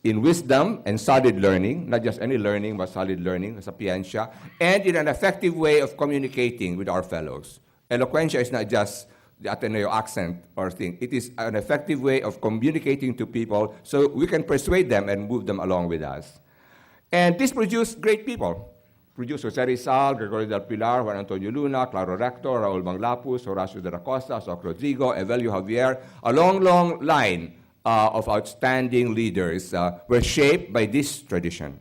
in wisdom and solid learning, not just any learning, but solid learning, sapiensya, and in an effective way of communicating with our fellows. Eloquentia is not just the Ateneo accent or thing. It is an effective way of communicating to people so we can persuade them and move them along with us. And this produced great people. Produced Jose Rizal, Gregorio del Pilar, Juan Antonio Luna, Claro Rector, Raul Manglapus, Horacio de la Costa, Soc Rodrigo, Evelio Javier. A long, long line of outstanding leaders were shaped by this tradition.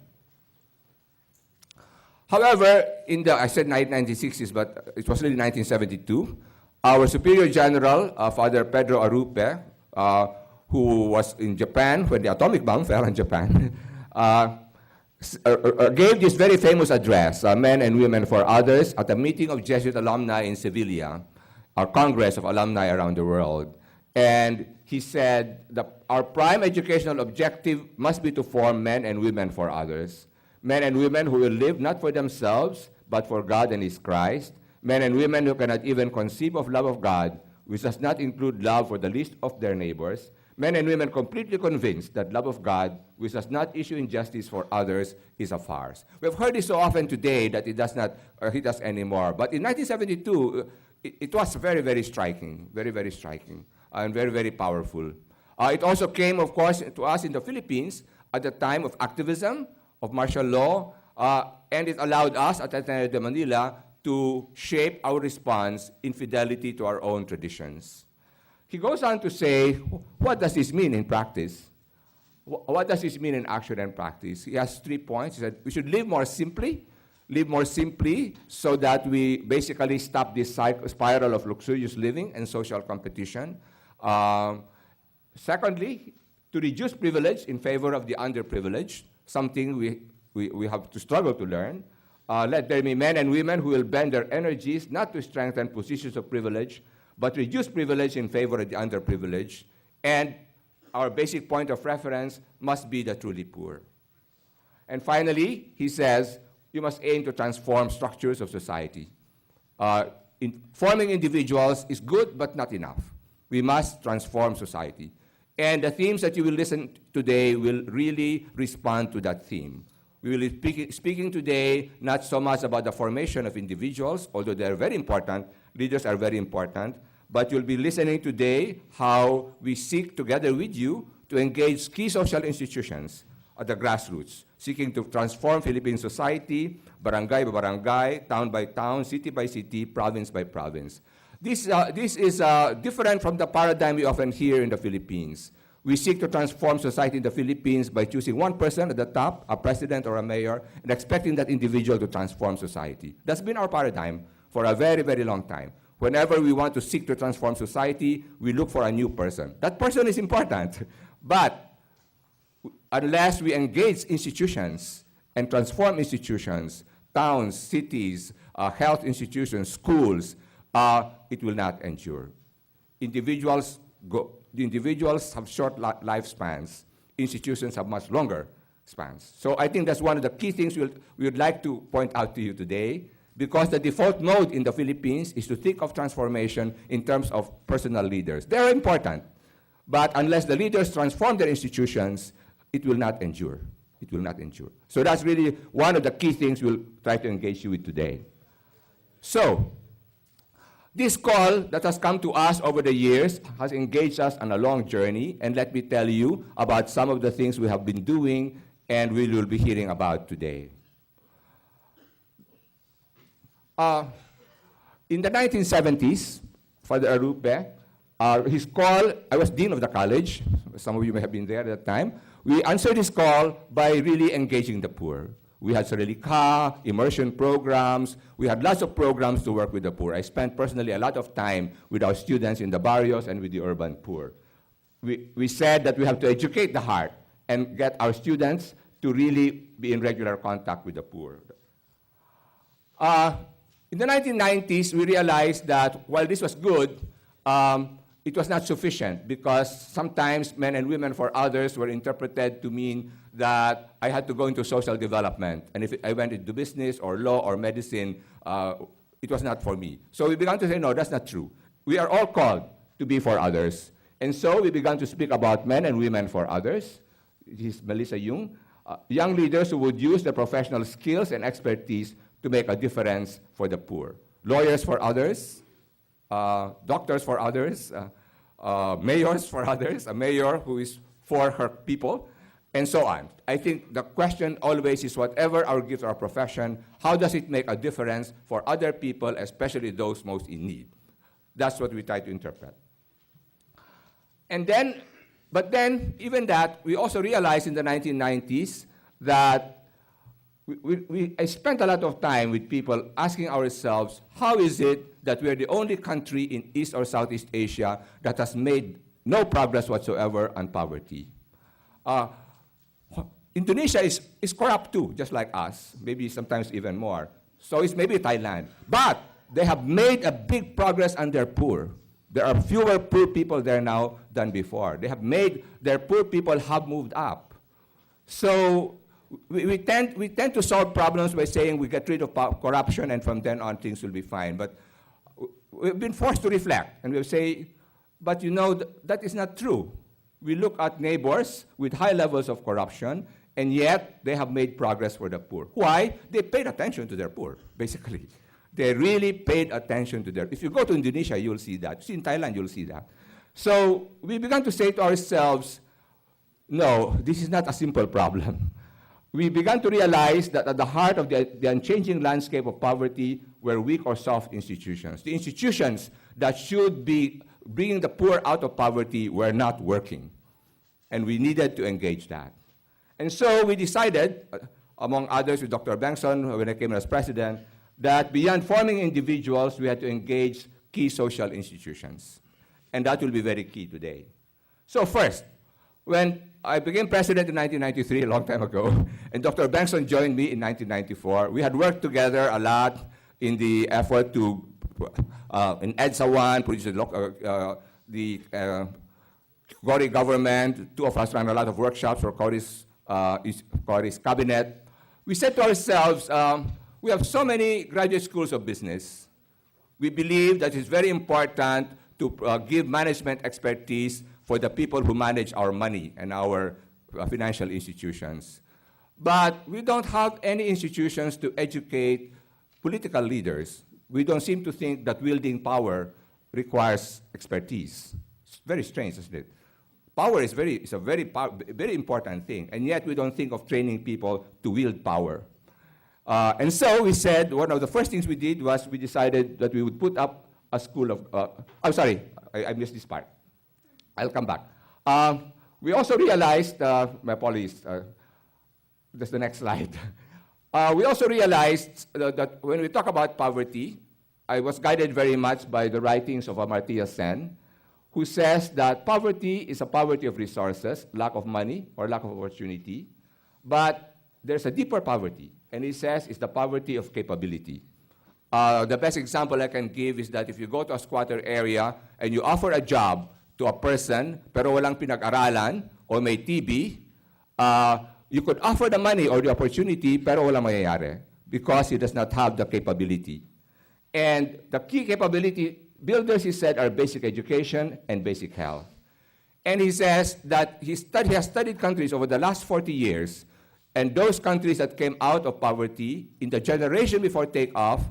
However, I said 1960s, but it was really 1972, our Superior General, Father Pedro Arupe, who was in Japan when the atomic bomb fell on Japan, gave this very famous address, Men and Women for Others, at a meeting of Jesuit alumni in Sevilla, our Congress of alumni around the world. And he said that our prime educational objective must be to form men and women for others. Men and women who will live not for themselves, but for God and His Christ. Men and women who cannot even conceive of love of God, which does not include love for the least of their neighbors. Men and women completely convinced that love of God, which does not issue injustice for others, is a farce. We've heard this so often today that it does not hit us anymore. But in 1972, it was very, very striking, very, very striking, and very, very powerful. It also came, of course, to us in the Philippines at the time of activism, of martial law, and it allowed us at Ateneo de Manila to shape our response in fidelity to our own traditions. He goes on to say, what does this mean in practice? What does this mean in action and practice? He has 3 points. He said, we should live more simply so that we basically stop this spiral of luxurious living and social competition. Secondly, to reduce privilege in favor of the underprivileged, something we have to struggle to learn. Let there be men and women who will bend their energies not to strengthen positions of privilege, but reduce privilege in favor of the underprivileged. And our basic point of reference must be the truly poor. And finally, he says, you must aim to transform structures of society. Forming individuals is good, but not enough. We must transform society. And the themes that you will listen today will really respond to that theme. We will be speaking today not so much about the formation of individuals, although they are very important, leaders are very important, but you'll be listening today how we seek together with you to engage key social institutions at the grassroots, seeking to transform Philippine society, barangay by barangay, town by town, city by city, province by province. This is different from the paradigm we often hear in the Philippines. We seek to transform society in the Philippines by choosing one person at the top, a president or a mayor, and expecting that individual to transform society. That's been our paradigm for a very, very long time. Whenever we want to seek to transform society, we look for a new person. That person is important, but unless we engage institutions and transform institutions, towns, cities, health institutions, schools, it will not endure. The individuals have short lifespans. Institutions have much longer spans. So I think that's one of the key things we would like to point out to you today, because the default mode in the Philippines is to think of transformation in terms of personal leaders. They're important, but unless the leaders transform their institutions, it will not endure. It will not endure. So that's really one of the key things we'll try to engage you with today. So, this call that has come to us over the years has engaged us on a long journey, and let me tell you about some of the things we have been doing and we will be hearing about today. In the 1970s, Father Arupe, his call, I was dean of the college, some of you may have been there at that time, we answered his call by really engaging the poor. We had Sarili-Ka, immersion programs. We had lots of programs to work with the poor. I spent personally a lot of time with our students in the barrios and with the urban poor. We said that we have to educate the heart and get our students to really be in regular contact with the poor. In the 1990s, we realized that while this was good, it was not sufficient, because sometimes men and women for others were interpreted to mean that I had to go into social development. And if I went into business or law or medicine, it was not for me. So we began to say, no, that's not true. We are all called to be for others. And so we began to speak about men and women for others. this is Melissa Yung, young leaders who would use their professional skills and expertise to make a difference for the poor. Lawyers for others, doctors for others, mayors for others, a mayor who is for her people, and so on. I think the question always is, whatever our gift or our profession, how does it make a difference for other people, especially those most in need? That's what we try to interpret. And then, but then, even that, we also realized in the 1990s that I spent a lot of time with people asking ourselves, how is it that we're the only country in East or Southeast Asia that has made no progress whatsoever on poverty? Indonesia is corrupt too, just like us, maybe sometimes even more. So is maybe Thailand. But they have made a big progress on their poor. There are fewer poor people there now than before. They have made their poor people have moved up. So we tend to solve problems by saying we get rid of corruption and from then on things will be fine. But we've been forced to reflect and we'll say, but you know, that is not true. We look at neighbors with high levels of corruption, and yet they have made progress for the poor. Why? They paid attention to their poor, basically. They really paid attention to their... If you go to Indonesia, you'll see that. See, in Thailand, you'll see that. So we began to say to ourselves, no, this is not a simple problem. We began to realize that at the heart of the unchanging landscape of poverty were weak or soft institutions. The institutions that should be bringing the poor out of poverty were not working. And we needed to engage that. And so we decided, among others with Dr. Bengzon, when I came as president, that beyond forming individuals, we had to engage key social institutions. And that will be very key today. So first, when I became president in 1993, a long time ago, and Dr. Bengzon joined me in 1994, we had worked together a lot in the effort to, in EDSA 1, produce the Cory government. Two of us ran a lot of workshops for Cory's cabinet. We said to ourselves, we have so many graduate schools of business. We believe that it's very important to give management expertise for the people who manage our money and our financial institutions. But we don't have any institutions to educate political leaders. We don't seem to think that wielding power requires expertise. It's very strange, isn't it? Power is a very important thing, and yet we don't think of training people to wield power. And so we said, one of the first things we did was we decided that we would put up a school of, I missed this part. I'll come back. We also realized, my apologies, that's the next slide. We also realized that when we talk about poverty, I was guided very much by the writings of Amartya Sen, who says that poverty is a poverty of resources, lack of money or lack of opportunity, but there's a deeper poverty, and he says it's the poverty of capability. The best example I can give is that if you go to a squatter area and you offer a job to a person pero walang pinag-aralan or may TB, you could offer the money or the opportunity pero walang mangyayari because he does not have the capability. And the key capability builders, he said, are basic education and basic health. And he says that he has studied countries over the last 40 years, and those countries that came out of poverty in the generation before takeoff,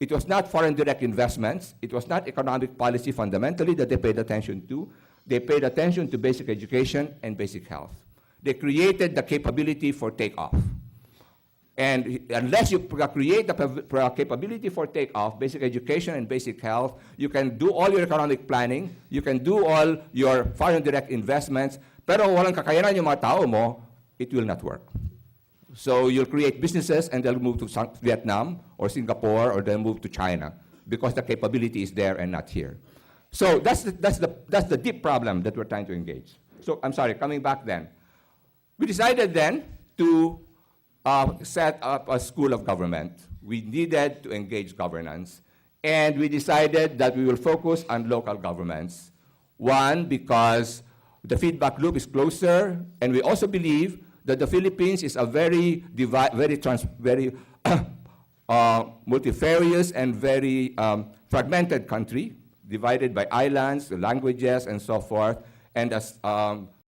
it was not foreign direct investments, it was not economic policy fundamentally that they paid attention to. They paid attention to basic education and basic health. They created the capability for takeoff. And unless you create the capability for takeoff, basic education and basic health, you can do all your economic planning, you can do all your foreign direct investments, pero walang kakayanan yung mga tao mo, it will not work. So you'll create businesses and they'll move to Vietnam or Singapore or they'll move to China because the capability is there and not here. So that's the deep problem that we're trying to engage. So I'm sorry, coming back then. We decided then to set up a school of government. We needed to engage governance. And we decided that we will focus on local governments. One, because the feedback loop is closer, and we also believe that the Philippines is a very multifarious and very fragmented country, divided by islands, languages, and so forth. And as